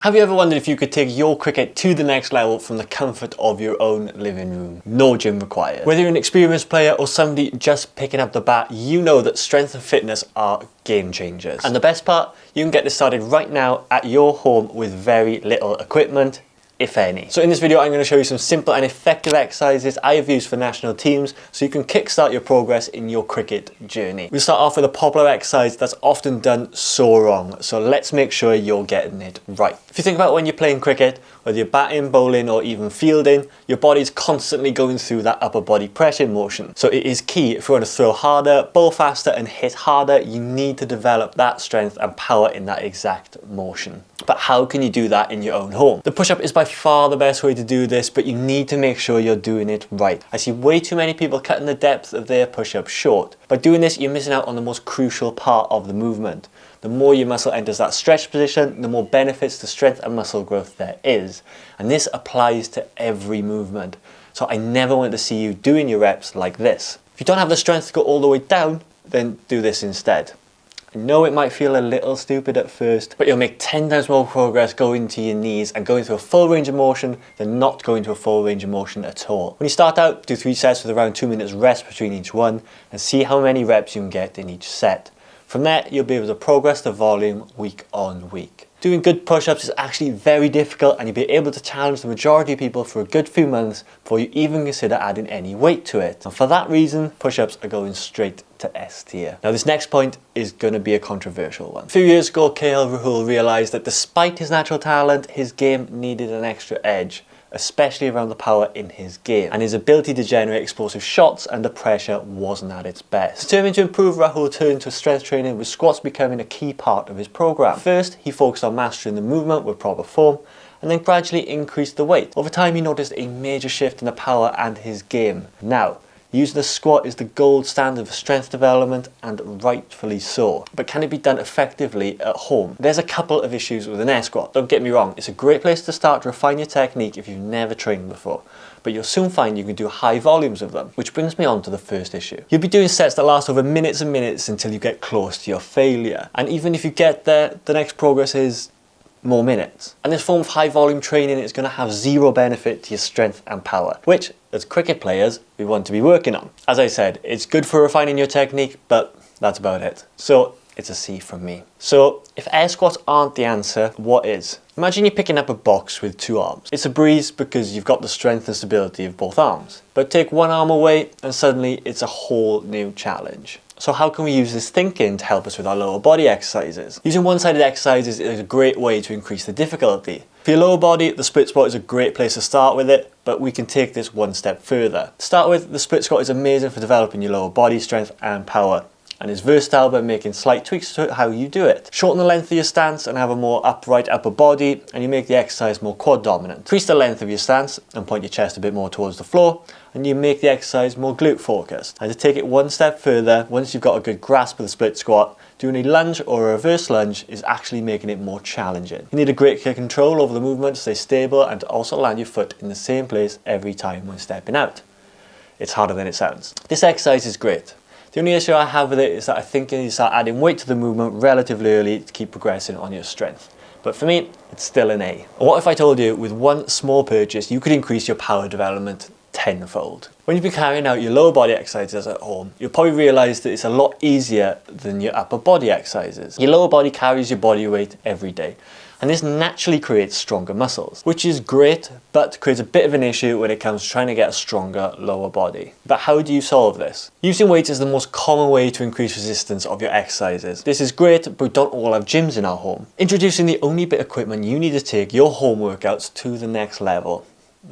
Have you ever wondered if you could take your cricket to the next level from the comfort of your own living room? No gym required. Whether you're an experienced player or somebody just picking up the bat, you know that strength and fitness are game changers. And the best part, you can get this started right now at your home with very little equipment, if any. So in this video, I'm going to show you some simple and effective exercises I have used for national teams so you can kickstart your progress in your cricket journey. We'll start off with a popular exercise that's often done so wrong. So let's make sure you're getting it right. If you think about when you're playing cricket, whether you're batting, bowling, or even fielding, your body's constantly going through that upper body pressure motion. So it is key, if you want to throw harder, bowl faster, and hit harder, you need to develop that strength and power in that exact motion. But how can you do that in your own home? The push-up is by far the best way to do this, but you need to make sure you're doing it right. I see way too many people cutting the depth of their push-up short. By doing this, you're missing out on the most crucial part of the movement. The more your muscle enters that stretch position, the more benefits to strength and muscle growth there is. And this applies to every movement. So I never want to see you doing your reps like this. If you don't have the strength to go all the way down, then do this instead. I know it might feel a little stupid at first, but you'll make 10 times more progress going to your knees and going through a full range of motion than not going to a full range of motion at all. When you start out, do 3 sets with around 2 minutes rest between each one and see how many reps you can get in each set. From there, you'll be able to progress the volume week on week. Doing good push-ups is actually very difficult, and you'll be able to challenge the majority of people for a good few months before you even consider adding any weight to it. And for that reason, push-ups are going straight to S tier. Now this next point is going to be a controversial one. A few years ago, KL Rahul realised that despite his natural talent, his game needed an extra edge, especially around the power in his game, and his ability to generate explosive shots under pressure wasn't at its best. Determined to improve, Rahul turned to strength training, with squats becoming a key part of his program. First, he focused on mastering the movement with proper form, and then gradually increased the weight. Over time, he noticed a major shift in the power and his game. Now, using the squat is the gold standard for strength development, and rightfully so. But can it be done effectively at home? There's a couple of issues with an air squat. Don't get me wrong, it's a great place to start to refine your technique if you've never trained before. But you'll soon find you can do high volumes of them, which brings me on to the first issue. You'll be doing sets that last over minutes and minutes until you get close to your failure. And even if you get there, the next progress is more minutes. And this form of high volume training is going to have zero benefit to your strength and power, which as cricket players we want to be working on. As I said, it's good for refining your technique, but that's about it. So it's a C from me. So if air squats aren't the answer, what is? Imagine you're picking up a box with 2 arms. It's a breeze because you've got the strength and stability of both arms. But take one arm away and suddenly it's a whole new challenge. So how can we use this thinking to help us with our lower body exercises? Using one-sided exercises is a great way to increase the difficulty. For your lower body, the split squat is a great place to start with it, but we can take this one step further. To start with, the split squat is amazing for developing your lower body strength and power, and is versatile by making slight tweaks to how you do it. Shorten the length of your stance and have a more upright upper body, and you make the exercise more quad dominant. Increase the length of your stance and point your chest a bit more towards the floor, and you make the exercise more glute focused. And to take it one step further, once you've got a good grasp of the split squat, doing a lunge or a reverse lunge is actually making it more challenging. You need a great control over the movement to stay stable and to also land your foot in the same place every time when stepping out. It's harder than it sounds. This exercise is great. The only issue I have with it is that I think you need to start adding weight to the movement relatively early to keep progressing on your strength. But for me, it's still an A. What if I told you with one small purchase, you could increase your power development tenfold? When you've been carrying out your lower body exercises at home, you'll probably realise that it's a lot easier than your upper body exercises. Your lower body carries your body weight every day, and this naturally creates stronger muscles, which is great, but creates a bit of an issue when it comes to trying to get a stronger lower body. But how do you solve this? Using weights is the most common way to increase resistance of your exercises. This is great, but we don't all have gyms in our home. Introducing the only bit of equipment you need to take your home workouts to the next level: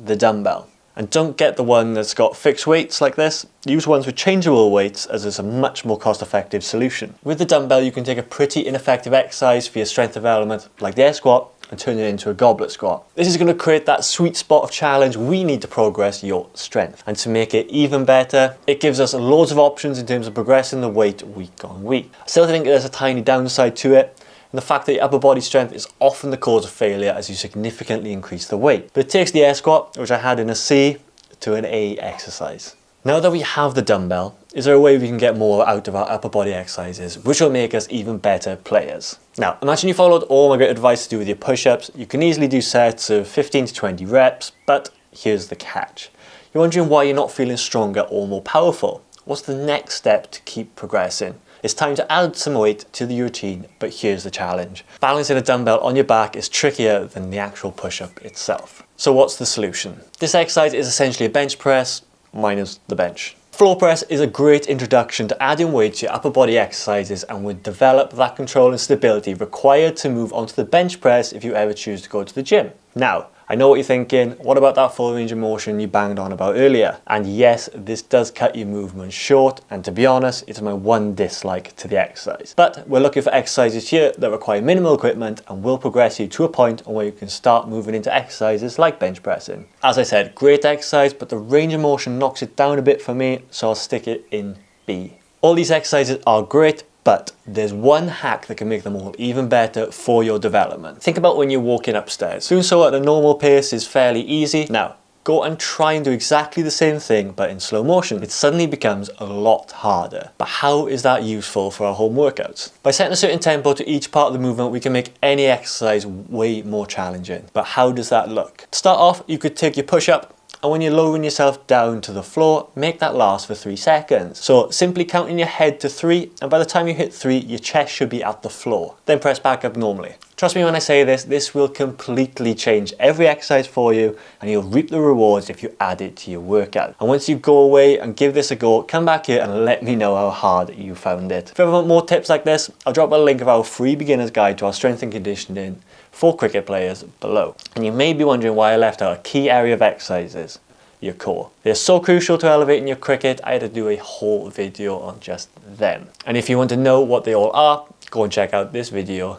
the dumbbell. And don't get the one that's got fixed weights like this. Use ones with changeable weights, as it's a much more cost-effective solution. With the dumbbell, you can take a pretty ineffective exercise for your strength development, like the air squat, and turn it into a goblet squat. This is going to create that sweet spot of challenge we need to progress your strength. And to make it even better, it gives us loads of options in terms of progressing the weight week on week. I still think there's a tiny downside to it, and the fact that your upper body strength is often the cause of failure as you significantly increase the weight. But it takes the air squat, which I had in a C, to an A exercise. Now that we have the dumbbell, is there a way we can get more out of our upper body exercises, which will make us even better players? Now, imagine you followed all my great advice to do with your push-ups. You can easily do sets of 15 to 20 reps, but here's the catch. You're wondering why you're not feeling stronger or more powerful. What's the next step to keep progressing? It's time to add some weight to the routine, but here's the challenge. Balancing a dumbbell on your back is trickier than the actual push-up itself. So what's the solution? This exercise is essentially a bench press minus the bench. Floor press is a great introduction to adding weight to your upper body exercises and would develop that control and stability required to move onto the bench press if you ever choose to go to the gym. Now, I know what you're thinking, what about that full range of motion you banged on about earlier? And yes, this does cut your movement short, and to be honest, it's my one dislike to the exercise. But we're looking for exercises here that require minimal equipment and will progress you to a point where you can start moving into exercises like bench pressing. As I said, great exercise, but the range of motion knocks it down a bit for me, so I'll stick it in B. All these exercises are great, but there's one hack that can make them all even better for your development. Think about when you're walking upstairs. Doing so at a normal pace is fairly easy. Now, go and try and do exactly the same thing, but in slow motion. It suddenly becomes a lot harder. But how is that useful for our home workouts? By setting a certain tempo to each part of the movement, we can make any exercise way more challenging. But how does that look? To start off, you could take your push-up, and when you're lowering yourself down to the floor, make that last for 3 seconds. So simply counting your head to 3, and by the time you hit 3, your chest should be at the floor. Then press back up normally. Trust me when I say this, this will completely change every exercise for you, and you'll reap the rewards if you add it to your workout. And once you go away and give this a go, come back here and let me know how hard you found it. If you ever want more tips like this, I'll drop a link of our free beginner's guide to our strength and conditioning for cricket players below. And you may be wondering why I left out a key area of exercises, your core. They're so crucial to elevating your cricket, I had to do a whole video on just them. And if you want to know what they all are, go and check out this video